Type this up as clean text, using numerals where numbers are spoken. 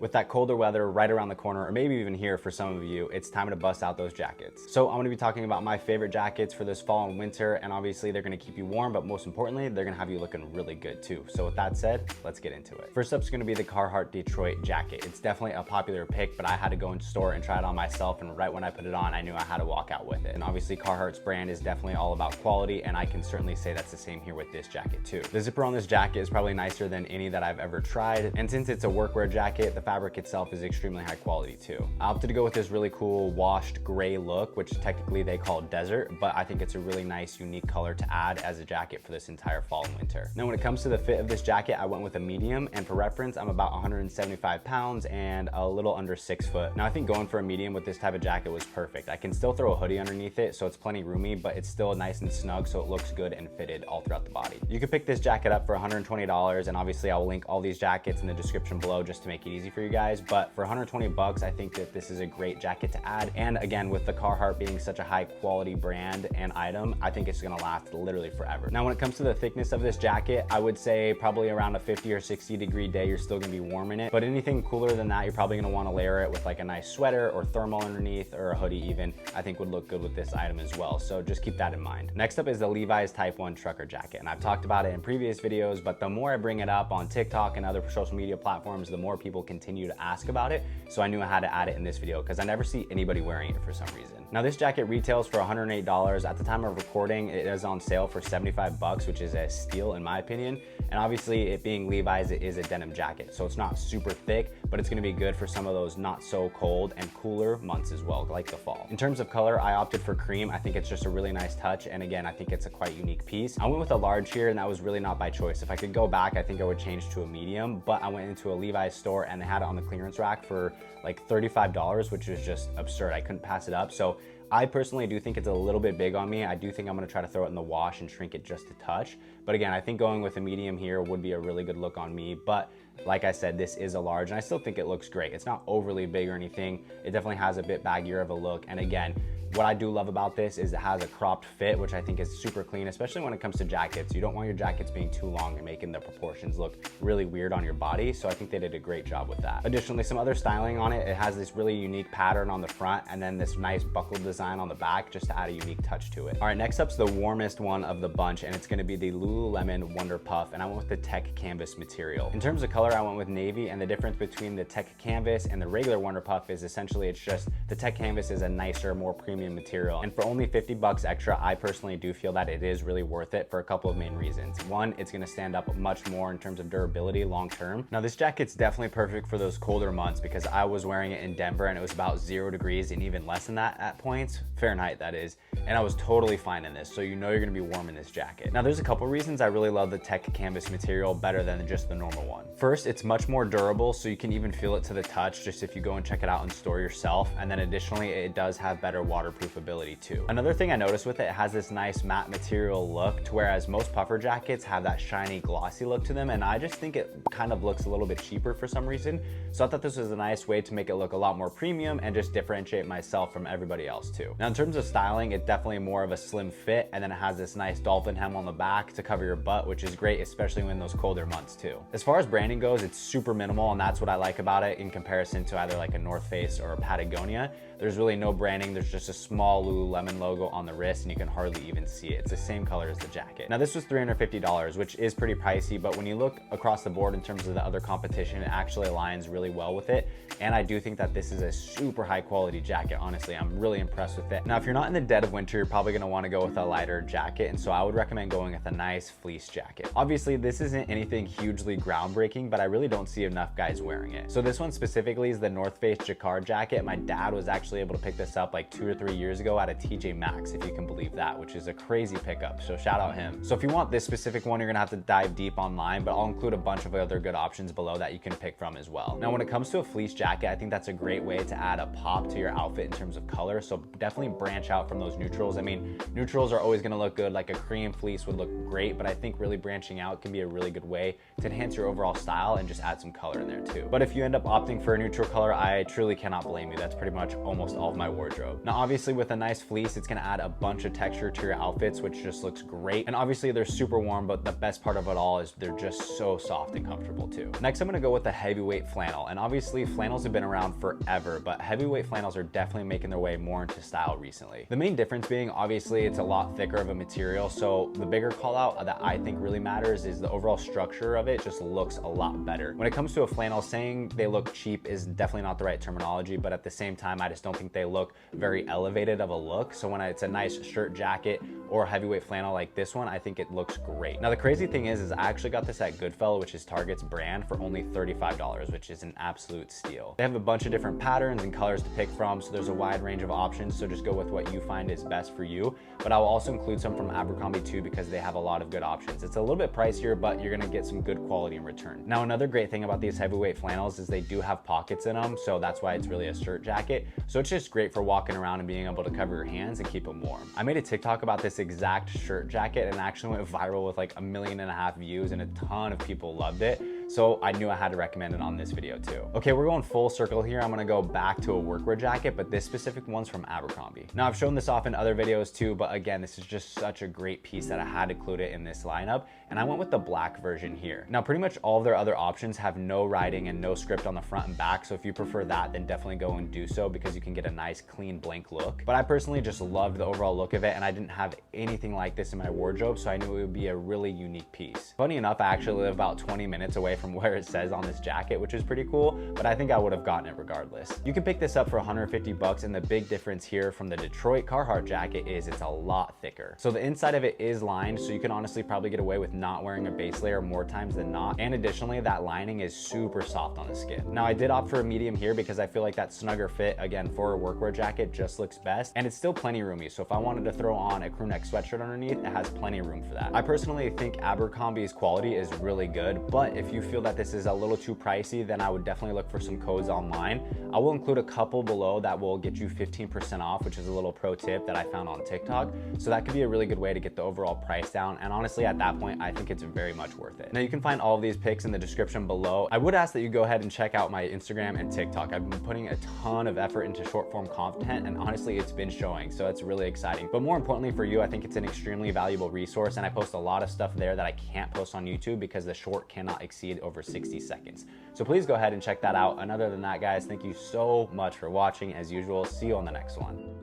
With that colder weather right around the corner, or maybe even here for some of you, it's time to bust out those jackets. So I'm gonna be talking about my favorite jackets for this fall and winter, and obviously they're gonna keep you warm, but most importantly, they're gonna have you looking really good too. So with that said, let's get into it. First up is gonna be the Carhartt Detroit jacket. It's definitely a popular pick, but I had to go into store and try it on myself, and right when I put it on, I knew I had to walk out with it. And obviously Carhartt's brand is definitely all about quality, and I can certainly say that's the same here with this jacket too. The zipper on this jacket is probably nicer than any that I've ever tried, and since it's a workwear jacket, the fabric itself is extremely high quality too. I opted to go with this really cool washed gray look, which technically they call desert, but I think it's a really nice, unique color to add as a jacket for this entire fall and winter. Now, when it comes to the fit of this jacket, I went with a medium, and for reference, I'm about 175 pounds and a little under 6 foot. Now, I think going for a medium with this type of jacket was perfect. I can still throw a hoodie underneath it, so it's plenty roomy, but it's still nice and snug, so it looks good and fitted all throughout the body. You could pick this jacket up for $120, and obviously I'll link all these jackets in the description below just to make it easy for you guys, but for 120 bucks, I think that this is a great jacket to add. And again, with the Carhartt being such a high quality brand and item, I think it's gonna last literally forever. Now, when it comes to the thickness of this jacket, I would say probably around a 50 or 60 degree day, you're still gonna be warm in it. But anything cooler than that, you're probably gonna wanna layer it with like a nice sweater or thermal underneath, or a hoodie even, I think would look good with this item as well. So just keep that in mind. Next up is the Levi's Type 1 trucker jacket. And I've talked about it in previous videos, but the more I bring it up on TikTok and other social media platforms, the more people continue to ask about it. So I knew I had to add it in this video because I never see anybody wearing it for some reason. Now, this jacket retails for $108. At the time of recording, it is on sale for 75 bucks, which is a steal in my opinion. And obviously, it being Levi's, it is a denim jacket, so it's not super thick, but it's gonna be good for some of those not so cold and cooler months as well, like the fall. In terms of color, I opted for cream. I think it's just a really nice touch, and again, I think it's a quite unique piece. I went with a large here, and that was really not by choice. If I could go back, I think I would change to a medium, but I went into a Levi's store and they had it on the clearance rack for like $35, which is just absurd. I couldn't pass it up. So I personally do think it's a little bit big on me. I do think I'm gonna try to throw it in the wash and shrink it just a touch. But again, I think going with a medium here would be a really good look on me. But like I said, this is a large, and I still think it looks great. It's not overly big or anything. It definitely has a bit baggier of a look. And again, what I do love about this is it has a cropped fit, which I think is super clean, especially when it comes to jackets. You don't want your jackets being too long and making the proportions look really weird on your body. So I think they did a great job with that. Additionally, some other styling on it. It has this really unique pattern on the front and then this nice buckle design on the back just to add a unique touch to it. All right, next up's the warmest one of the bunch, and it's gonna be the Lululemon Wonder Puff, and I went with the Tech Canvas material. In terms of color, I went with navy, and the difference between the Tech Canvas and the regular Wonder Puff is essentially it's just the Tech Canvas is a nicer, more premium material. And for only 50 bucks extra, I personally do feel that it is really worth it for a couple of main reasons. One, it's gonna stand up much more in terms of durability long term. Now, this jacket's definitely perfect for those colder months because I was wearing it in Denver and it was about 0 degrees and even less than that at points, Fahrenheit that is, and I was totally fine in this, so you know you're gonna be warm in this jacket. Now, there's a couple reasons I really love the Tech Canvas material better than just the normal one. First, it's much more durable, so you can even feel it to the touch just if you go and check it out in store yourself. And then additionally, it does have better waterproof ability too. Another thing I noticed with it has this nice matte material look, to whereas most puffer jackets have that shiny glossy look to them, and I just think it kind of looks a little bit cheaper for some reason. So I thought this was a nice way to make it look a lot more premium and just differentiate myself from everybody else too. Now, in terms of styling, it's definitely more of a slim fit, and then it has this nice dolphin hem on the back to cover your butt, which is great, especially in those colder months too. As far as branding goes, it's super minimal, and that's what I like about it in comparison to either like a North Face or a Patagonia. There's really no branding. There's just a small Lululemon logo on the wrist, and you can hardly even see it. It's the same color as the jacket. Now, this was $350, which is pretty pricey, but when you look across the board in terms of the other competition, it actually aligns really well with it. And I do think that this is a super high quality jacket. Honestly, I'm really impressed with it. Now, if you're not in the dead of winter, you're probably gonna wanna go with a lighter jacket, and so I would recommend going with a nice fleece jacket. Obviously, this isn't anything hugely groundbreaking, but I really don't see enough guys wearing it. So this one specifically is the North Face Jacquard jacket. My dad was actually able to pick this up like 2 or 3 years ago at a TJ Maxx, if you can believe that, which is a crazy pickup, so shout out him. So if you want this specific one, you're gonna have to dive deep online, but I'll include a bunch of other good options below that you can pick from as well. Now, when it comes to a fleece jacket, I think that's a great way to add a pop to your outfit in terms of color, so definitely branch out from those neutrals. I mean, neutrals are always gonna look good, like a cream fleece would look great, but I think really branching out can be a really good way to enhance your overall style style and just add some color in there too. But if you end up opting for a neutral color, I truly cannot blame you. That's pretty much almost all of my wardrobe. Now, obviously with a nice fleece, it's gonna add a bunch of texture to your outfits, which just looks great. And obviously they're super warm, but the best part of it all is they're just so soft and comfortable too. Next, I'm gonna go with the heavyweight flannel. And obviously flannels have been around forever, but heavyweight flannels are definitely making their way more into style recently. The main difference being, obviously it's a lot thicker of a material. So the bigger call out that I think really matters is the overall structure of it just looks a lot better. When it comes to a flannel, saying they look cheap is definitely not the right terminology, but at the same time, I just don't think they look very elevated of a look. So when it's a nice shirt jacket or a heavyweight flannel like this one, I think it looks great. Now the crazy thing is I actually got this at Goodfellow, which is Target's brand, for only $35, which is an absolute steal. They have a bunch of different patterns and colors to pick from, so there's a wide range of options, so just go with what you find is best for you. But I will also include some from Abercrombie too, because they have a lot of good options. It's a little bit pricier, but you're gonna get some good quality in return. Now another great thing about these heavyweight flannels is they do have pockets in them, so that's why it's really a shirt jacket. So it's just great for walking around and being able to cover your hands and keep them warm. I made a TikTok about this exact shirt jacket and actually went viral with like 1.5 million views, and a ton of people loved it. So I knew I had to recommend it on this video too. Okay, we're going full circle here. I'm gonna go back to a workwear jacket, but this specific one's from Abercrombie. Now I've shown this off in other videos too, but again, this is just such a great piece that I had to include it in this lineup. And I went with the black version here. Now pretty much all of their other options have no writing and no script on the front and back. So if you prefer that, then definitely go and do so, because you can get a nice clean blank look. But I personally just loved the overall look of it, and I didn't have anything like this in my wardrobe, so I knew it would be a really unique piece. Funny enough, I actually live about 20 minutes away from where it says on this jacket, which is pretty cool, but I think I would have gotten it regardless. You can pick this up for 150 bucks, and the big difference here from the Detroit Carhartt jacket is it's a lot thicker. So the inside of it is lined, so you can honestly probably get away with not wearing a base layer more times than not. And additionally, that lining is super soft on the skin. Now I did opt for a medium here because I feel like that snugger fit, again, for a workwear jacket just looks best, and it's still plenty roomy. So if I wanted to throw on a crew neck sweatshirt underneath, it has plenty of room for that. I personally think Abercrombie's quality is really good, but if you feel that this is a little too pricey, then I would definitely look for some codes online. I will include a couple below that will get you 15% off, which is a little pro tip that I found on TikTok. So that could be a really good way to get the overall price down. And honestly, at that point, I think it's very much worth it. Now you can find all of these pics in the description below. I would ask that you go ahead and check out my Instagram and TikTok. I've been putting a ton of effort into short form content, and honestly, it's been showing. So it's really exciting. But more importantly for you, I think it's an extremely valuable resource, and I post a lot of stuff there that I can't post on YouTube because the short cannot exceed over 60 seconds. So please go ahead and check that out. And other than that, guys, thank you so much for watching. As usual, see you on the next one.